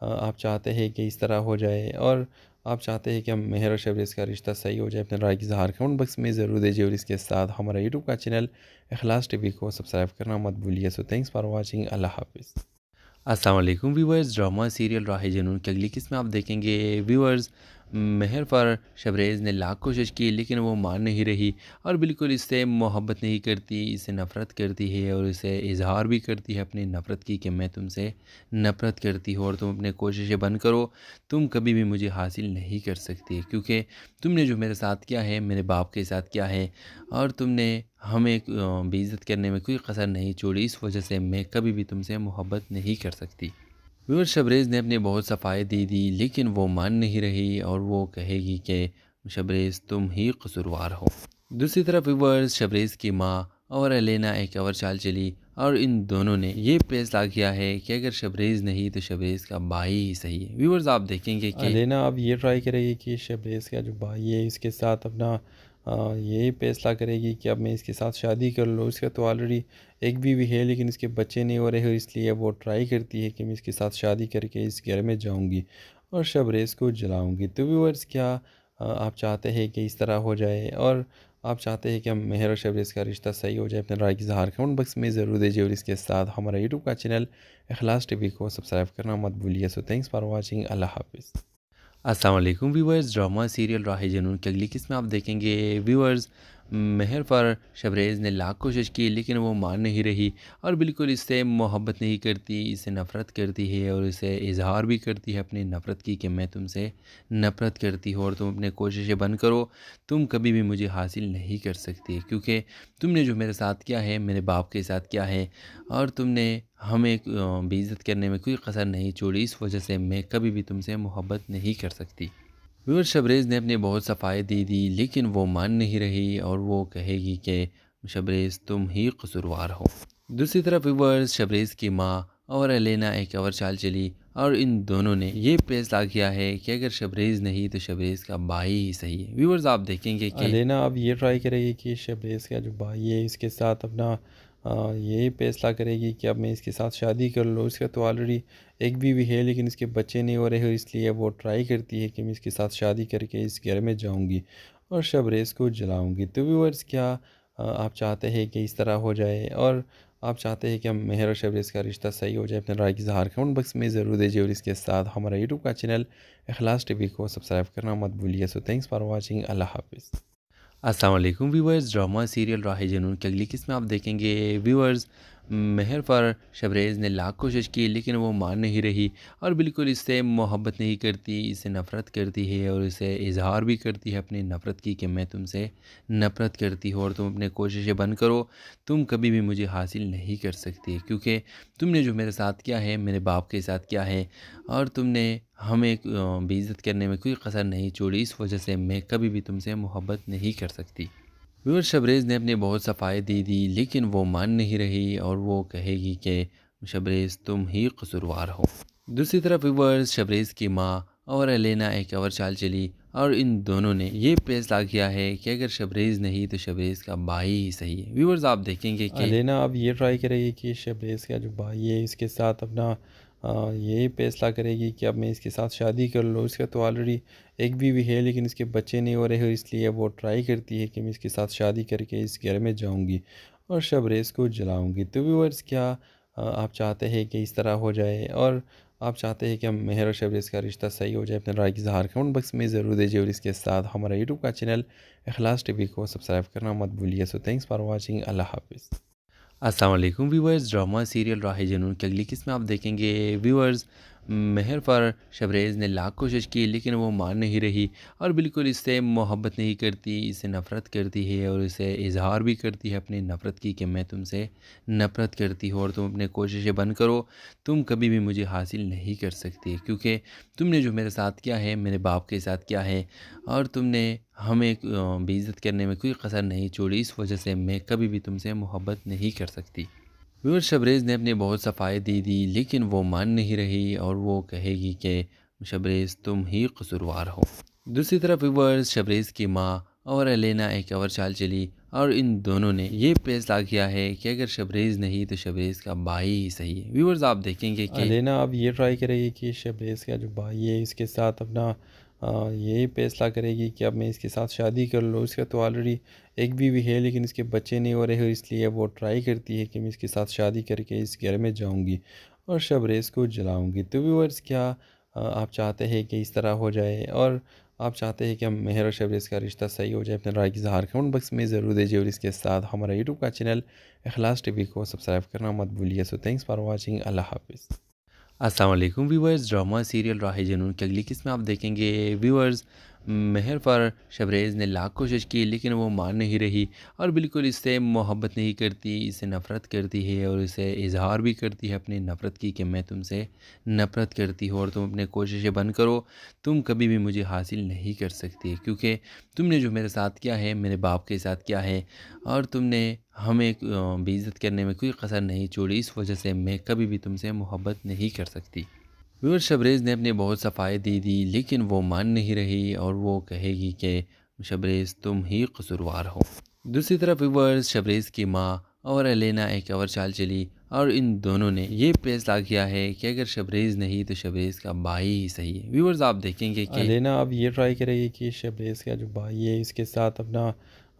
आप चाहते हैं कि इस तरह हो जाए और आप चाहते हैं कि हम मेहर और शबरेज़ का रिश्ता सही हो जाए? अपने राय की इज़हार कमेंट बॉक्स में ज़रूर दीजिए और इसके साथ हमारा यूट्यूब का चैनल इखलास टीवी को सब्सक्राइब करना मत भूलिए। So thanks for watching. अल्लाह हाफ़िज़। अस्सलाम वालेकुम व्यूअर्स, ड्रामा सीरियल राह जुनून की अगली किस्म आप देखेंगे। व्यूअर्स, मेहर फर शबरेज़ ने लाख कोशिश की लेकिन वो मान नहीं रही और बिल्कुल इससे मोहब्बत नहीं करती, इससे नफ़रत करती है और इसे इजहार भी करती है अपनी नफ़रत की कि मैं तुमसे नफ़रत करती हूँ और तुम अपनी कोशिशें बंद करो, तुम कभी भी मुझे हासिल नहीं कर सकती, क्योंकि तुमने जो मेरे साथ किया है मेरे बाप के साथ किया है और तुमने हमें बेइज़्ज़त करने में कोई कसर नहीं छोड़ी। इस वजह से मैं कभी भी तुमसे मोहब्बत नहीं कर सकती। व्यूअर, शबरेज़ ने अपनी बहुत सफाई दे दी लेकिन वो मान नहीं रही और वो कहेगी कि शबरेज़ तुम ही कसूरवार हो। दूसरी तरफ व्यूअर्स, शबरेज़ की माँ और एलेना एक और चाल चली और इन दोनों ने ये फैसला किया है कि अगर शबरेज़ नहीं तो शबरेज़ का भाई ही सही है। व्यूअर्स, आप देखेंगे कि लेना अब ये ट्राई करेगी कि शबरेज़ का जो भाई है इसके साथ अपना यही फैसला करेगी कि अब मैं इसके साथ शादी कर लूँ। इसका तो ऑलरेडी एक बीवी है लेकिन इसके बच्चे नहीं हो रहे, इसलिए वो ट्राई करती है कि मैं इसके साथ शादी करके इस घर में जाऊँगी और शबरेज़ को जलाऊँगी। तो व्यूअर्स, क्या आप चाहते हैं कि इस तरह हो जाए और आप चाहते हैं कि हम मेहर और शबरेज़ का रिश्ता सही हो जाए? अपने राय की इज़हार कमेंट बॉक्स में ज़रूर दीजिए और इसके साथ हमारा यूट्यूब का चैनल इखलास टीवी को सब्सक्राइब करना मत भूलिए। So thanks for watching. अल्लाह हाफ़िज़। अस्सलाम वालेकुम व्यूअर्स, ड्रामा सीरियल राह जुनून की अगली किस्म आप देखेंगे। व्यूअर्स, मेहर फर शबरेज़ ने लाख कोशिश की लेकिन वो मान नहीं रही और बिल्कुल इससे मोहब्बत नहीं करती, इससे नफ़रत करती है और इसे इजहार भी करती है अपनी नफ़रत की कि मैं तुमसे नफ़रत करती हूँ और तुम अपनी कोशिशें बंद करो, तुम कभी भी मुझे हासिल नहीं कर सकती, क्योंकि तुमने जो मेरे साथ किया है मेरे बाप के साथ किया है और तुमने हमें बेइज़्ज़त करने में कोई कसर नहीं छोड़ी। इस वजह से मैं कभी भी तुमसे मोहब्बत नहीं कर सकती। व्यूअर, शबरेज़ ने अपनी बहुत सफाई दे दी लेकिन वो मान नहीं रही और वो कहेगी कि शबरेज़ तुम ही कसूरवार हो। दूसरी तरफ व्यूअर्स शबरेज़ की माँ और एलेना एक और चाल चली और इन दोनों ने ये फैसला किया है कि अगर शबरेज़ नहीं तो शबरेज़ का भाई ही सही है। व्यूअर्स आप देखेंगे कि लेना अब ये ट्राई करेगी कि शबरेज़ का जो भाई है इसके साथ अपना ये फैसला करेगी कि अब मैं इसके साथ शादी कर लूँ। इसका तो ऑलरेडी एक बीवी है लेकिन इसके बच्चे नहीं हो रहे हैं, इसलिए वो ट्राई करती है कि मैं इसके साथ शादी करके इस घर में जाऊंगी और शबरेज़ को जलाऊंगी। तो व्यूअर्स क्या आप चाहते हैं कि इस तरह हो जाए और आप चाहते हैं कि हम मेहर और शबरेज़ का रिश्ता सही हो जाए? अपने राय की इज़हार कमेंट बॉक्स में ज़रूर दीजिए और इसके साथ हमारा यूट्यूब का चैनल इखलास टीवी को सब्सक्राइब करना मत भूलिए। So thanks for watching. अल्लाह हाफिज़। अस्सलाम वालेकुम व्यूअर्स, ड्रामा सीरियल राह जुनून की अगली किस्म आप देखेंगे। व्यूअर्स मेहर पर शबरेज़ ने लाख कोशिश की लेकिन वो मान नहीं रही और बिल्कुल इससे मोहब्बत नहीं करती, इससे नफ़रत करती है और इसे इजहार भी करती है अपनी नफ़रत की कि मैं तुमसे नफ़रत करती हूँ और तुम अपने कोशिशें बंद करो, तुम कभी भी मुझे हासिल नहीं कर सकती क्योंकि तुमने जो मेरे साथ किया है मेरे बाप के साथ किया है और तुमने हमें बेइज़्ज़त करने में कोई कसर नहीं छोड़ी, इस वजह से मैं कभी भी तुमसे मोहब्बत नहीं कर सकती। व्यूअर शबरेज़ ने अपनी बहुत सफाई दे दी लेकिन वो मान नहीं रही और वो कहेगी कि शबरेज़ तुम ही कसूरवार हो। दूसरी तरफ व्यूअर्स शबरेज़ की माँ और एलेना एक और चाल चली और इन दोनों ने ये फैसला किया है कि अगर शबरेज़ नहीं तो शबरेज़ का भाई ही सही है। व्यूअर्स आप देखेंगे कि लेना अब ये ट्राई करेगी कि शबरेज़ का जो भाई है इसके साथ अपना ये फैसला करेगी कि अब मैं इसके साथ शादी कर लूँ। इसका तो ऑलरेडी एक बीवी है लेकिन इसके बच्चे नहीं हो रहे हैं, इसलिए वो ट्राई करती है कि मैं इसके साथ शादी करके इस घर में जाऊंगी और शबरेज़ को जलाऊंगी। तो व्यूअर्स क्या आप चाहते हैं कि इस तरह हो जाए और आप चाहते हैं कि हम मेहर और शबरेज़ का रिश्ता सही हो जाए? अपने राय की इज़हार कमेंट बॉक्स में ज़रूर दीजिए और इसके साथ हमारा यूट्यूब का चैनल इखलास टीवी को सब्सक्राइब करना मत भूलिए। So thanks for watching. अल्लाह हाफिज़। अस्सलाम वालेकुम व्यूअर्स, ड्रामा सीरियल राह जुनून की अगली किस्म आप देखेंगे। व्यूअर्स मेहर पर शबरेज़ ने लाख कोशिश की लेकिन वो मान नहीं रही और बिल्कुल इससे मोहब्बत नहीं करती, इससे नफ़रत करती है और इसे इजहार भी करती है अपनी नफ़रत की कि मैं तुमसे नफ़रत करती हूँ और तुम अपने कोशिशें बंद करो, तुम कभी भी मुझे हासिल नहीं कर सकती क्योंकि तुमने जो मेरे साथ किया है मेरे बाप के साथ किया है और तुमने हमें बेइज़्ज़त करने में कोई कसर नहीं छोड़ी, इस वजह से मैं कभी भी तुमसे मोहब्बत नहीं कर सकती। व्यूअर शबरेज़ ने अपनी बहुत सफाई दे दी लेकिन वो मान नहीं रही और वो कहेगी कि शबरेज़ तुम ही कसूरवार हो। दूसरी तरफ व्यूअर्स शबरेज़ की माँ और एलेना एक और चाल चली और इन दोनों ने ये फैसला किया है कि अगर शबरेज़ नहीं तो शबरेज़ का भाई ही सही है। व्यूअर्स आप देखेंगे कि लेना अब ये ट्राई करेगी कि शबरेज़ का जो भाई है इसके साथ अपना ये फैसला करेगी कि अब मैं इसके साथ शादी कर लूँ। इसका तो ऑलरेडी एक बीवी है लेकिन इसके बच्चे नहीं हो रहे हैं, इसलिए वो ट्राई करती है कि मैं इसके साथ शादी करके इस घर में जाऊंगी और शबरेज़ को जलाऊंगी। तो व्यूअर्स क्या आप चाहते हैं कि इस तरह हो जाए और आप चाहते हैं कि हम मेहर और शबरेज़ का रिश्ता सही हो जाए? अपने राय की इज़हार कमेंट बॉक्स में ज़रूर दीजिए और इसके साथ हमारा यूट्यूब का चैनल इखलास टीवी को सब्सक्राइब करना मत भूलिए। So thanks for watching. अल्लाह हाफिज़। अस्सलाम वालेकुम व्यूअर्स, ड्रामा सीरियल राह जुनून की अगली किस्म आप देखेंगे। व्यूअर्स मेहर पर शबरेज़ ने लाख कोशिश की लेकिन वो मान नहीं रही और बिल्कुल इससे मोहब्बत नहीं करती, इससे नफ़रत करती है और इसे इजहार भी करती है अपनी नफ़रत की कि मैं तुमसे नफ़रत करती हूँ और तुम अपने कोशिशें बंद करो, तुम कभी भी मुझे हासिल नहीं कर सकती क्योंकि तुमने जो मेरे साथ किया है मेरे बाप के साथ किया है और तुमने हमें बेइज़्ज़त करने में कोई कसर नहीं छोड़ी, इस वजह से मैं कभी भी तुमसे मोहब्बत नहीं कर सकती। व्यूअर शबरेज़ ने अपनी बहुत सफाई दे दी लेकिन वो मान नहीं रही और वो कहेगी कि शबरेज़ तुम ही कसूरवार हो। दूसरी तरफ व्यूअर्स शबरेज़ की माँ और एलेना एक और चाल चली और इन दोनों ने ये फैसला किया है कि अगर शबरेज़ नहीं तो शबरेज़ का भाई ही सही है। व्यूअर्स आप देखेंगे कि लेना अब ये ट्राई करेगी कि शबरेज़ का जो भाई है इसके साथ अपना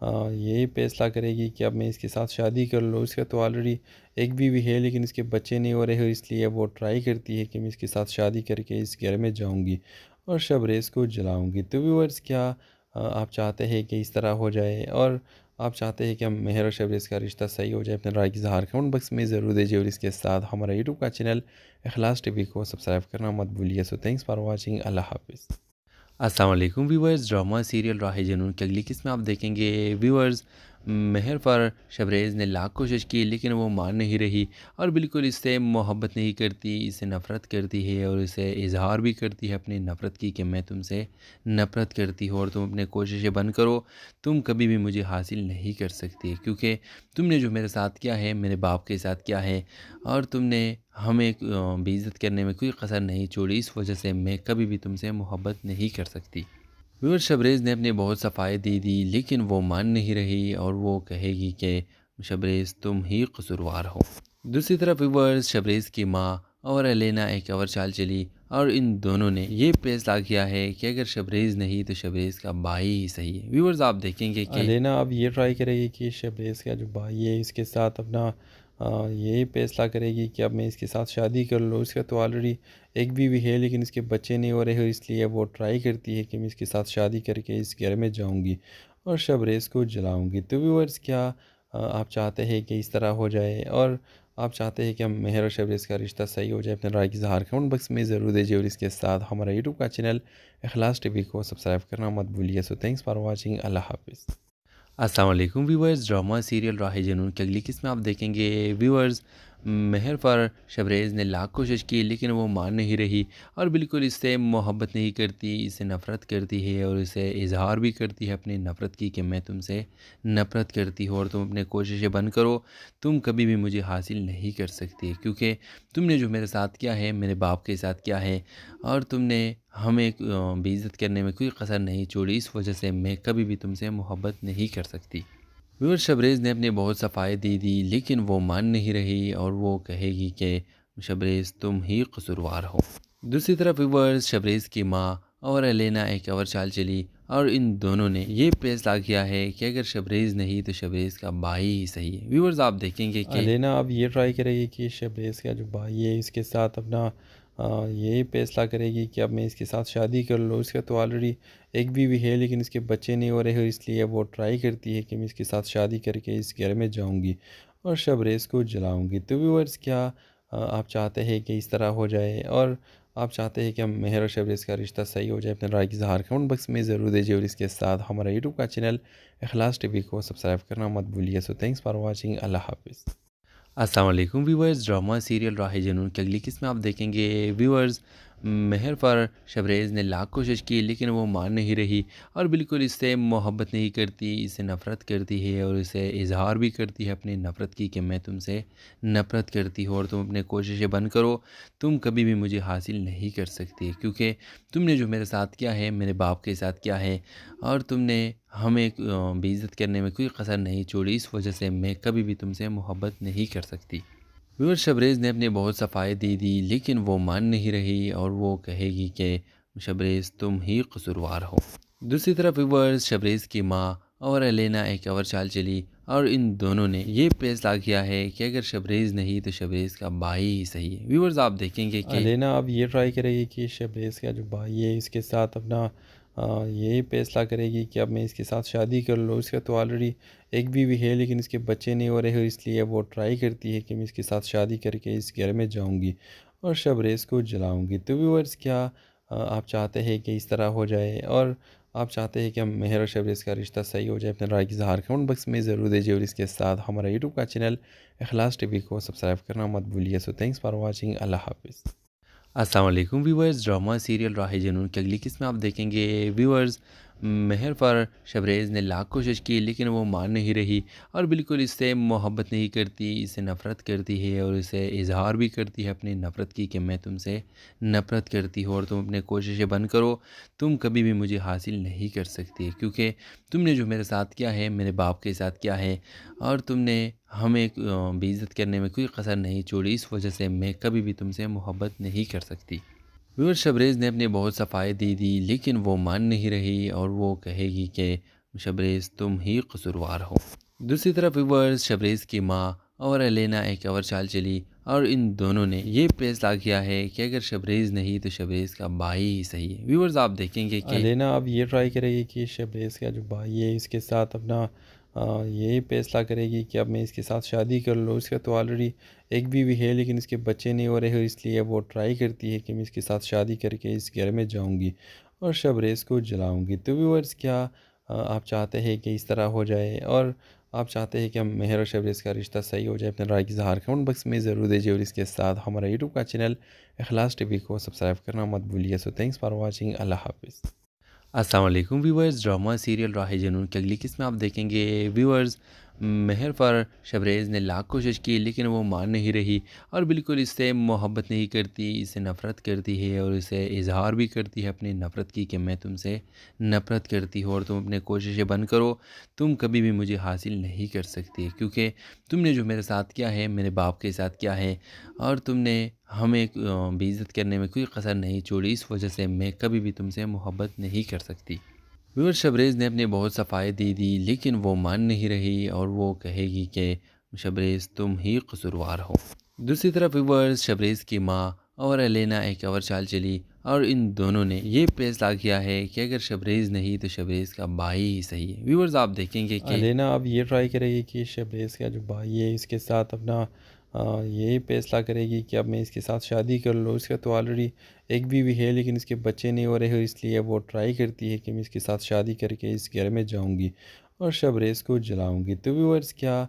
ये फैसला करेगी कि अब मैं इसके साथ शादी कर लूँ। इसका तो ऑलरेडी एक बीवी है लेकिन इसके बच्चे नहीं हो रहे हैं, इसलिए वो ट्राई करती है कि मैं इसके साथ शादी करके इस घर में जाऊंगी और शबरेज़ को जलाऊंगी। तो व्यूअर्स क्या आप चाहते हैं कि इस तरह हो जाए और आप चाहते हैं कि हम मेहर और शबरेज़ का रिश्ता सही हो जाए? अपने राय की इज़हार कमेंट बॉक्स में ज़रूर दीजिए और इसके साथ हमारा यूट्यूब का चैनल इखलास टीवी को सब्सक्राइब करना मत भूलिए। So thanks for watching. अल्लाह हाफिज़। अस्सलाम वालेकुम व्यूअर्स, ड्रामा सीरियल राह जुनून की अगली किस्म आप देखेंगे। व्यूअर्स महर पर शबरेज़ ने लाख कोशिश की लेकिन वो मान नहीं रही और बिल्कुल इससे मोहब्बत नहीं करती, इससे नफ़रत करती है और इसे इज़हार भी करती है अपनी नफ़रत की कि मैं तुमसे नफ़रत करती हूँ और तुम अपनी कोशिशें बंद करो, तुम कभी भी मुझे हासिल नहीं कर सकती क्योंकि तुमने जो मेरे साथ किया है, मेरे बाप के साथ किया है और तुमने हमें बेइज़्ज़त करने में कोई कसर नहीं छोड़ी, इस वजह से मैं कभी भी तुमसे मोहब्बत नहीं कर सकती। व्यूअर शबरेज़ ने अपनी बहुत सफाई दे दी लेकिन वो मान नहीं रही और वो कहेगी कि शबरेज़ तुम ही कसूरवार हो। दूसरी तरफ व्यूअर्स शबरेज़ की माँ और एलेना एक और चाल चली और इन दोनों ने ये फैसला किया है कि अगर शबरेज़ नहीं तो शबरेज़ का भाई ही सही है। व्यूअर्स आप देखेंगे कि लेना अब ये ट्राई करेगी कि शबरेज़ का जो भाई है इसके साथ अपना यही फैसला करेगी कि अब मैं इसके साथ शादी कर लूँ। इसका तो ऑलरेडी एक बीवी है लेकिन इसके बच्चे नहीं हो रहे, इसलिए वो ट्राई करती है कि मैं इसके साथ शादी करके इस घर में जाऊंगी और शबरेज़ को जलाऊंगी। तो व्यूअर्स क्या आप चाहते हैं कि इस तरह हो जाए और आप चाहते हैं कि हम मेहर और शबरेज़ का रिश्ता सही हो जाए? अपने राय की इज़हार कमेंट बॉक्स में ज़रूर दीजिए और इसके साथ हमारा यूट्यूब का चैनल इखलास टीवी को सब्सक्राइब करना मत भूलिए। So thanks for watching. अल्लाह हाफिज़। अस्सलाम वालेकुम व्यूअर्स, ड्रामा सीरियल राह जुनून की अगली किस्म आप देखेंगे। व्यूअर्स महर पर शबरेज़ ने लाख कोशिश की लेकिन वो मान नहीं रही और बिल्कुल इससे मोहब्बत नहीं करती, इससे नफ़रत करती है और इसे इज़हार भी करती है अपनी नफ़रत की कि मैं तुमसे नफ़रत करती हूँ और तुम अपनी कोशिशें बंद करो, तुम कभी भी मुझे हासिल नहीं कर सकती क्योंकि तुमने जो मेरे साथ किया है, मेरे बाप के साथ किया है और तुमने हमें बेइज़्ज़त करने में कोई कसर नहीं छोड़ी, इस वजह से मैं कभी भी तुमसे मोहब्बत नहीं कर सकती। व्यूअर शबरेज़ ने अपनी बहुत सफाई दे दी लेकिन वो मान नहीं रही और वो कहेगी कि शबरेज़ तुम ही कसूरवार हो। दूसरी तरफ व्यूअर्स शबरेज़ की माँ और एलेना एक और चाल चली और इन दोनों ने ये फैसला किया है कि अगर शबरेज़ नहीं तो शबरेज़ का भाई ही सही है। व्यूअर्स आप देखेंगे कि लेना अब ये ट्राई करेगी कि शबरेज़ का जो भाई है इसके साथ अपना यही फैसला करेगी कि अब मैं इसके साथ शादी कर लूँ। इसका तो ऑलरेडी एक बीवी है लेकिन इसके बच्चे नहीं हो रहे, इसलिए वो ट्राई करती है कि मैं इसके साथ शादी करके इस घर में जाऊंगी और शबरेज़ को जलाऊंगी। तो व्यूअर्स क्या आप चाहते हैं कि इस तरह हो जाए और आप चाहते हैं कि हम मेहर और शबरेज़ का रिश्ता सही हो जाए? अपने राय की इज़हार कमेंट बॉक्स में ज़रूर दीजिए और इसके साथ हमारा यूट्यूब का चैनल इखलास टीवी को सब्सक्राइब करना मत भूलिए। So thanks for watching. अल्लाह हाफिज़। अस्सलाम वालेकुम व्यूअर्स, ड्रामा सीरियल राह जुनून की अगली किस्म आप देखेंगे। व्यूअर्स महर पर शबरेज़ ने लाख कोशिश की लेकिन वो मान नहीं रही और बिल्कुल इससे मोहब्बत नहीं करती, इससे नफ़रत करती है और इसे इज़हार भी करती है अपनी नफ़रत की कि मैं तुमसे नफ़रत करती हूँ और तुम अपनी कोशिशें बंद करो, तुम कभी भी मुझे हासिल नहीं कर सकती क्योंकि तुमने जो मेरे साथ किया है, मेरे बाप के साथ किया है और तुमने हमें बेइज़्ज़त करने में कोई कसर नहीं छोड़ी, इस वजह से मैं कभी भी तुमसे मोहब्बत नहीं कर सकती। व्यूअर शबरेज़ ने अपनी बहुत सफाई दे दी लेकिन वो मान नहीं रही और वो कहेगी कि शबरेज़ तुम ही कसूरवार हो। दूसरी तरफ व्यूअर्स शबरेज़ की माँ और एलेना एक और चाल चली और इन दोनों ने ये फैसला किया है कि अगर शबरेज़ नहीं तो शबरेज़ का भाई ही सही है। व्यूअर्स आप देखेंगे कि लेना अब ये ट्राई करेगी कि शबरेज़ का जो भाई है इसके साथ अपना यही फैसला करेगी कि अब मैं इसके साथ शादी कर लूँ। इसका तो ऑलरेडी एक बीवी है लेकिन इसके बच्चे नहीं हो रहे, इसलिए वो ट्राई करती है कि मैं इसके साथ शादी करके इस घर में जाऊंगी और शबरेज़ को जलाऊंगी। तो व्यूअर्स क्या आप चाहते हैं कि इस तरह हो जाए और आप चाहते हैं कि हम मेहर और शबरेज़ का रिश्ता सही हो जाए? अपने राय की इज़हार कमेंट बॉक्स में ज़रूर दीजिए और इसके साथ हमारा यूट्यूब का चैनल इखलास टीवी को सब्सक्राइब करना मत भूलिए। So thanks for watching. अल्लाह हाफिज़। अस्सलाम वालेकुम व्यूअर्स, ड्रामा सीरियल राह जुनून की अगली किस्म आप देखेंगे। व्यूअर्स महर पर शबरेज़ ने लाख कोशिश की लेकिन वो मान नहीं रही और बिल्कुल इससे मोहब्बत नहीं करती, इससे नफ़रत करती है और इसे इज़हार भी करती है अपनी नफ़रत की कि मैं तुमसे नफ़रत करती हूँ और तुम अपनी कोशिशें बंद करो, तुम कभी भी मुझे हासिल नहीं कर सकती क्योंकि तुमने जो मेरे साथ किया है, मेरे बाप के साथ किया है और तुमने हमें बेइज़्ज़त करने में कोई कसर नहीं छोड़ी, इस वजह से मैं कभी भी तुमसे मोहब्बत नहीं कर सकती। व्यूअर शबरेज़ ने अपनी बहुत सफाई दे दी लेकिन वो मान नहीं रही और वो कहेगी कि शबरेज़ तुम ही कसूरवार हो। दूसरी तरफ व्यूअर्स शबरेज़ की माँ और एलेना एक और चाल चली और इन दोनों ने ये फैसला किया है कि अगर शबरेज़ नहीं तो शबरेज़ का भाई ही सही है। व्यूअर्स आप देखेंगे कि लेना अब ये ट्राई करेगी कि शबरेज़ का जो भाई है इसके साथ अपना यही फैसला करेगी कि अब मैं इसके साथ शादी कर लूँ। इसका तो ऑलरेडी एक बीवी है लेकिन इसके बच्चे नहीं हो रहे, इसलिए वो ट्राई करती है कि मैं इसके साथ शादी करके इस घर में जाऊंगी और शबरेज़ को जलाऊंगी। तो व्यूअर्स क्या आप चाहते हैं कि इस तरह हो जाए और आप चाहते हैं कि हम मेहर और शबरेज़ का रिश्ता सही हो जाए, अपने राय की इज़हार कमेंट बॉक्स में ज़रूर दीजिए और इसके साथ हमारा यूट्यूब का चैनल इखलास टीवी को सब्सक्राइब करना मत भूलिए। So thanks for watching. अल्लाह हाफ़िज़। अस्सलाम वालेकुम व्यूवर्स, ड्रामा सीरियल राह जनून की अगली किस्त में आप देखेंगे व्यूवर्स, मेहर पर शबरेज़ ने लाख कोशिश की लेकिन वो मान नहीं रही और बिल्कुल इससे मोहब्बत नहीं करती, इससे नफ़रत करती है और इसे इज़हार भी करती है अपनी नफ़रत की कि मैं तुमसे नफ़रत करती हूँ और तुम अपने कोशिशें बंद करो, तुम कभी भी मुझे हासिल नहीं कर सकती क्योंकि तुमने जो मेरे साथ किया है मेरे बाप के साथ किया है और तुमने हमें बेइज़्ज़त करने में कोई कसर नहीं छोड़ी, इस वजह से मैं कभी भी तुमसे मोहब्बत नहीं कर सकती। व्यूअर शबरेज़ ने अपनी बहुत सफाई दे दी लेकिन वो मान नहीं रही और वो कहेगी कि शबरेज़ तुम ही कसूरवार हो। दूसरी तरफ व्यूअर्स शबरेज़ की माँ और एलेना एक और चाल चली और इन दोनों ने ये फैसला किया है कि अगर शबरेज़ नहीं तो शबरेज़ का भाई ही सही है। व्यूअर्स आप देखेंगे कि लेना अब ये ट्राई करेगी कि शबरेज़ का जो भाई है इसके साथ अपना यही फैसला करेगी कि अब मैं इसके साथ शादी कर लूँ। इसका तो ऑलरेडी एक बीवी है लेकिन इसके बच्चे नहीं हो रहे, इसलिए वो ट्राई करती है कि मैं इसके साथ शादी करके इस घर में जाऊंगी और शबरेज़ को जलाऊंगी। तो व्यूअर्स क्या